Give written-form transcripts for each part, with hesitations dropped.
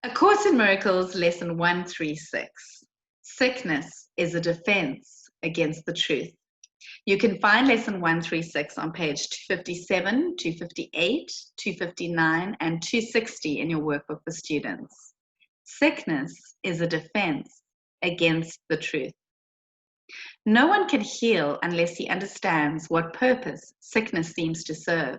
A Course in Miracles, Lesson 136. Sickness is a defense against the truth. You can find Lesson 136 on page 257, 258, 259, and 260 in your workbook for students. Sickness is a defense against the truth. No one can heal unless he understands what purpose sickness seems to serve,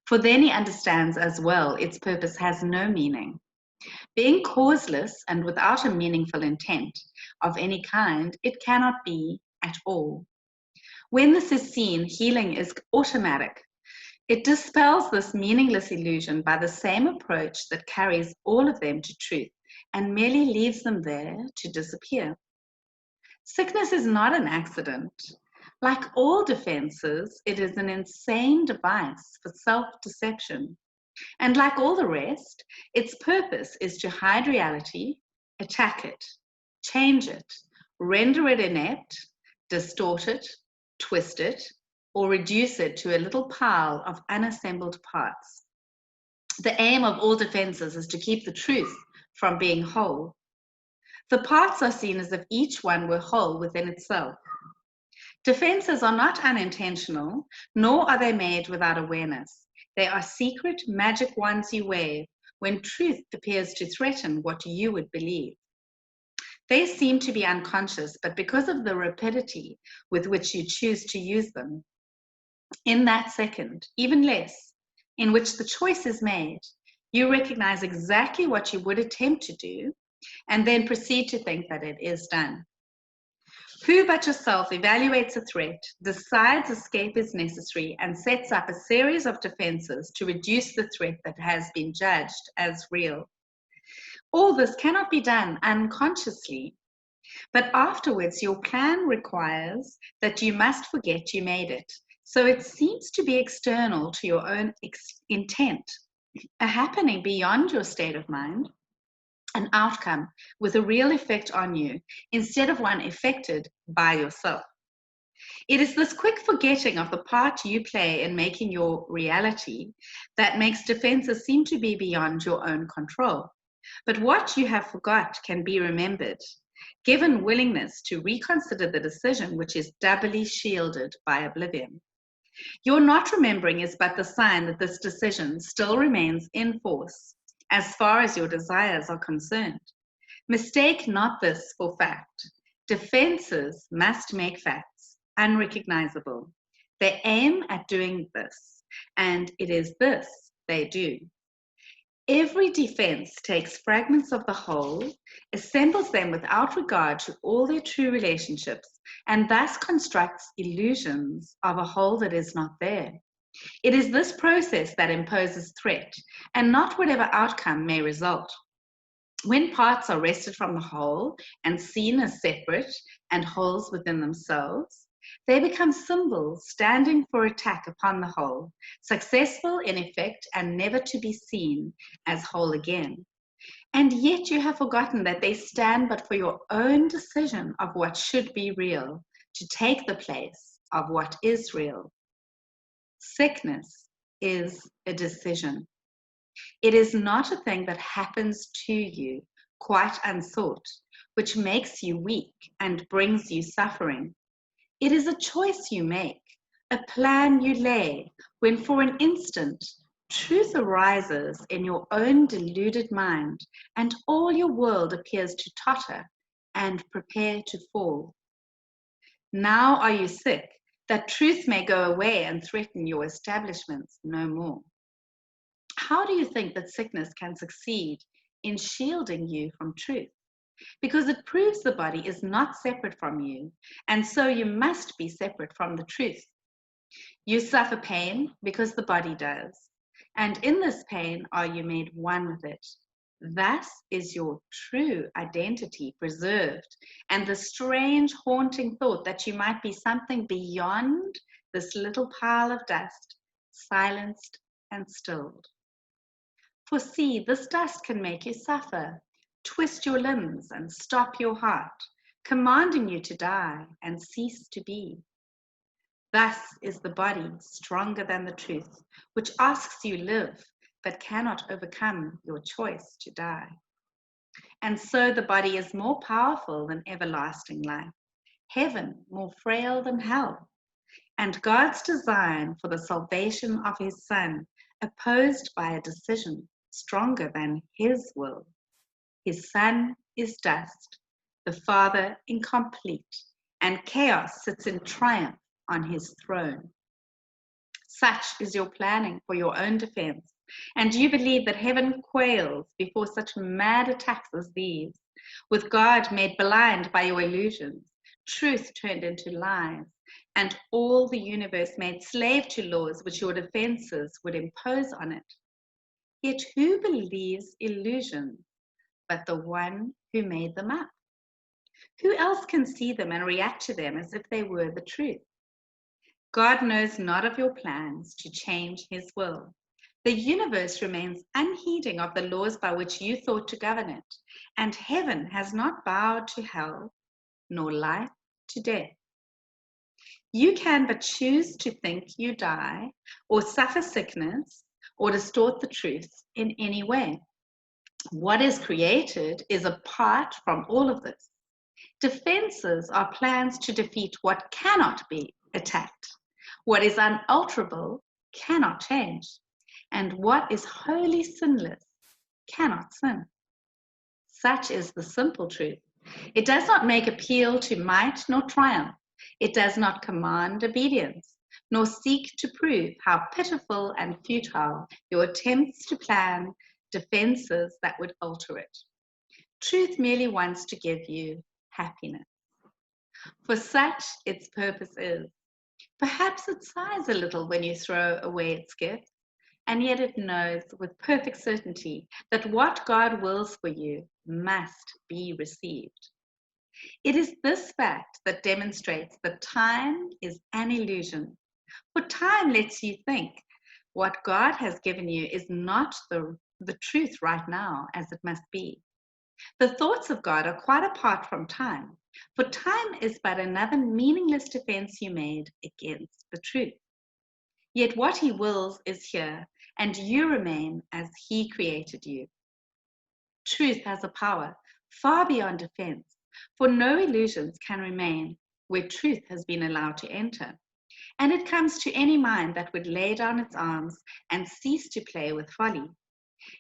for then he understands as well its purpose has no meaning. Being causeless and without a meaningful intent of any kind, it cannot be at all. When this is seen, healing is automatic. It dispels this meaningless illusion by the same approach that carries all of them to truth and merely leaves them there to disappear. Sickness is not an accident. Like all defenses, it is an insane device for self-deception. And like all the rest, its purpose is to hide reality, attack it, change it, render it inept, distort it, twist it, or reduce it to a little pile of unassembled parts. The aim of all defenses is to keep the truth from being whole. The parts are seen as if each one were whole within itself. Defenses are not unintentional, nor are they made without awareness. They are secret, magic wands you wave when truth appears to threaten what you would believe. They seem to be unconscious, but because of the rapidity with which you choose to use them, in that second, even less, in which the choice is made, you recognize exactly what you would attempt to do and then proceed to think that it is done. Who but yourself evaluates a threat, decides escape is necessary, and sets up a series of defenses to reduce the threat that has been judged as real? All this cannot be done unconsciously, but afterwards your plan requires that you must forget you made it. So it seems to be external to your own intent, a happening beyond your state of mind, an outcome with a real effect on you instead of one affected by yourself. It is this quick forgetting of the part you play in making your reality that makes defenses seem to be beyond your own control. But what you have forgot can be remembered, given willingness to reconsider the decision, which is doubly shielded by oblivion. Your not remembering is but the sign that this decision still remains in force as far as your desires are concerned. Mistake not this for fact. Defenses must make facts unrecognizable. They aim at doing this, and it is this they do. Every defense takes fragments of the whole, assembles them without regard to all their true relationships, and thus constructs illusions of a whole that is not there. It is this process that imposes threat, and not whatever outcome may result. When parts are wrested from the whole and seen as separate and wholes within themselves, they become symbols standing for attack upon the whole, successful in effect and never to be seen as whole again. And yet you have forgotten that they stand but for your own decision of what should be real, to take the place of what is real. Sickness is a decision. It is not a thing that happens to you, quite unsought, which makes you weak and brings you suffering. It is a choice you make, a plan you lay, when for an instant truth arises in your own deluded mind, and all your world appears to totter and prepare to fall. Now are you sick, that truth may go away and threaten your establishments no more. How do you think that sickness can succeed in shielding you from truth? Because it proves the body is not separate from you, and so you must be separate from the truth. You suffer pain because the body does, and in this pain are you made one with it. Thus is your true identity preserved, and the strange haunting thought that you might be something beyond this little pile of dust, silenced and stilled. For see, this dust can make you suffer, twist your limbs and stop your heart, commanding you to die and cease to be. Thus is the body stronger than the truth, which asks you live, but cannot overcome your choice to die. And so the body is more powerful than everlasting life, heaven more frail than hell, and God's design for the salvation of his Son opposed by a decision stronger than his will. His Son is dust, the Father incomplete, and chaos sits in triumph on his throne. Such is your planning for your own defense, and you believe that heaven quails before such mad attacks as these, with God made blind by your illusions, truth turned into lies, and all the universe made slave to laws which your defenses would impose on it. Yet who believes illusions but the one who made them up? Who else can see them and react to them as if they were the truth? God knows not of your plans to change his will. The universe remains unheeding of the laws by which you thought to govern it, and heaven has not bowed to hell, nor life to death. You can but choose to think you die, or suffer sickness, or distort the truth in any way. What is created is apart from all of this. Defenses are plans to defeat what cannot be attacked. What is unalterable cannot change, and what is wholly sinless cannot sin. Such is the simple truth. It does not make appeal to might nor triumph. It does not command obedience, nor seek to prove how pitiful and futile your attempts to plan defenses that would alter it. Truth merely wants to give you happiness. For such its purpose is. Perhaps it sighs a little when you throw away its gifts, and yet it knows with perfect certainty that what God wills for you must be received. It is this fact that demonstrates that time is an illusion. For time lets you think what God has given you is not the truth right now as it must be. The thoughts of God are quite apart from time, for time is but another meaningless defense you made against the truth. Yet what he wills is here, and you remain as he created you. Truth has a power far beyond defense, for no illusions can remain where truth has been allowed to enter. And it comes to any mind that would lay down its arms and cease to play with folly.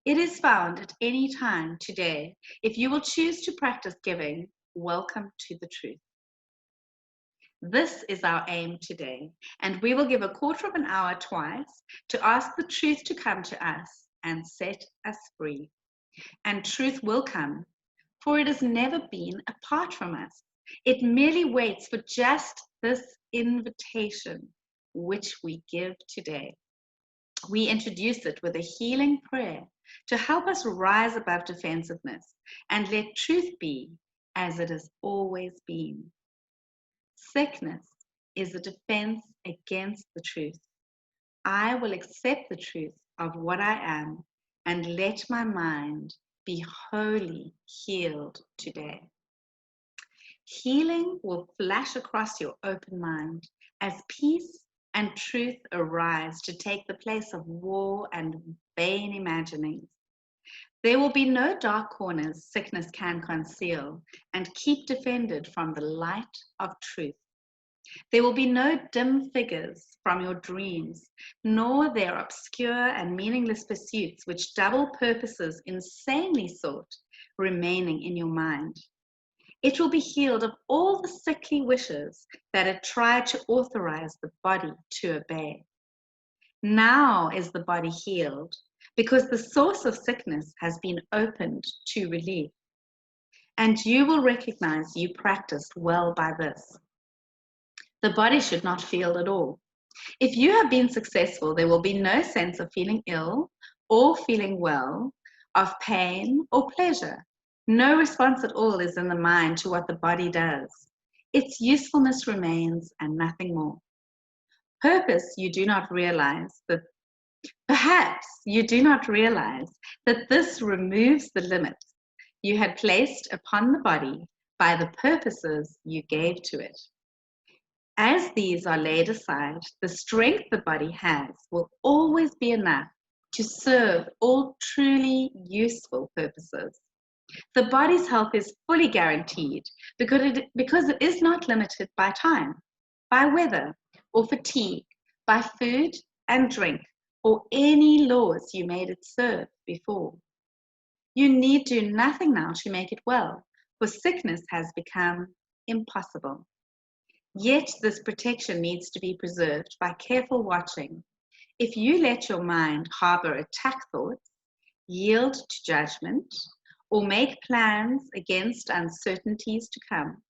It is found at any time today. If you will choose to practice giving, welcome to the truth. This is our aim today, and we will give a quarter of an hour twice to ask the truth to come to us and set us free. And truth will come, for it has never been apart from us. It merely waits for just this invitation, which we give today. We introduce it with a healing prayer to help us rise above defensiveness and let truth be as it has always been. Sickness is a defense against the truth. I will accept the truth of what I am and let my mind be wholly healed today. Healing will flash across your open mind as peace and truth arise to take the place of war and vain imaginings. There will be no dark corners sickness can conceal and keep defended from the light of truth. There will be no dim figures from your dreams, nor their obscure and meaningless pursuits which double purposes insanely sought remaining in your mind. It will be healed of all the sickly wishes that had tried to authorize the body to obey. Now is the body healed because the source of sickness has been opened to relief. And you will recognize you practiced well by this. The body should not feel at all. If you have been successful, there will be no sense of feeling ill or feeling well, of pain or pleasure. No response at all is in the mind to what the body does. Its usefulness remains and nothing more. Perhaps you do not realize that this removes the limits you had placed upon the body by the purposes you gave to it. As these are laid aside, the strength the body has will always be enough to serve all truly useful purposes. The body's health is fully guaranteed because it is not limited by time, by weather, or fatigue, by food and drink, or any laws you made it serve before. You need do nothing now to make it well, for sickness has become impossible. Yet this protection needs to be preserved by careful watching. If you let your mind harbor attack thoughts, yield to judgment, or make plans against uncertainties to come,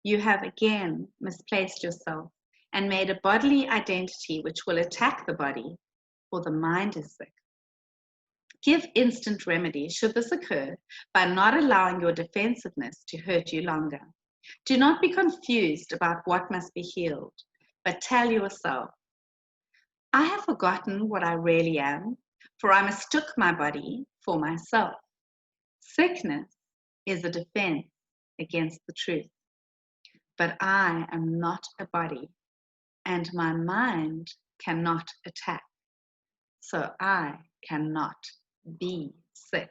you have again misplaced yourself and made a bodily identity which will attack the body, for the mind is sick. Give instant remedy should this occur by not allowing your defensiveness to hurt you longer. Do not be confused about what must be healed, but tell yourself, I have forgotten what I really am, for I mistook my body for myself. Sickness is a defense against the truth, but I am not a body, and my mind cannot attack, so I cannot be sick.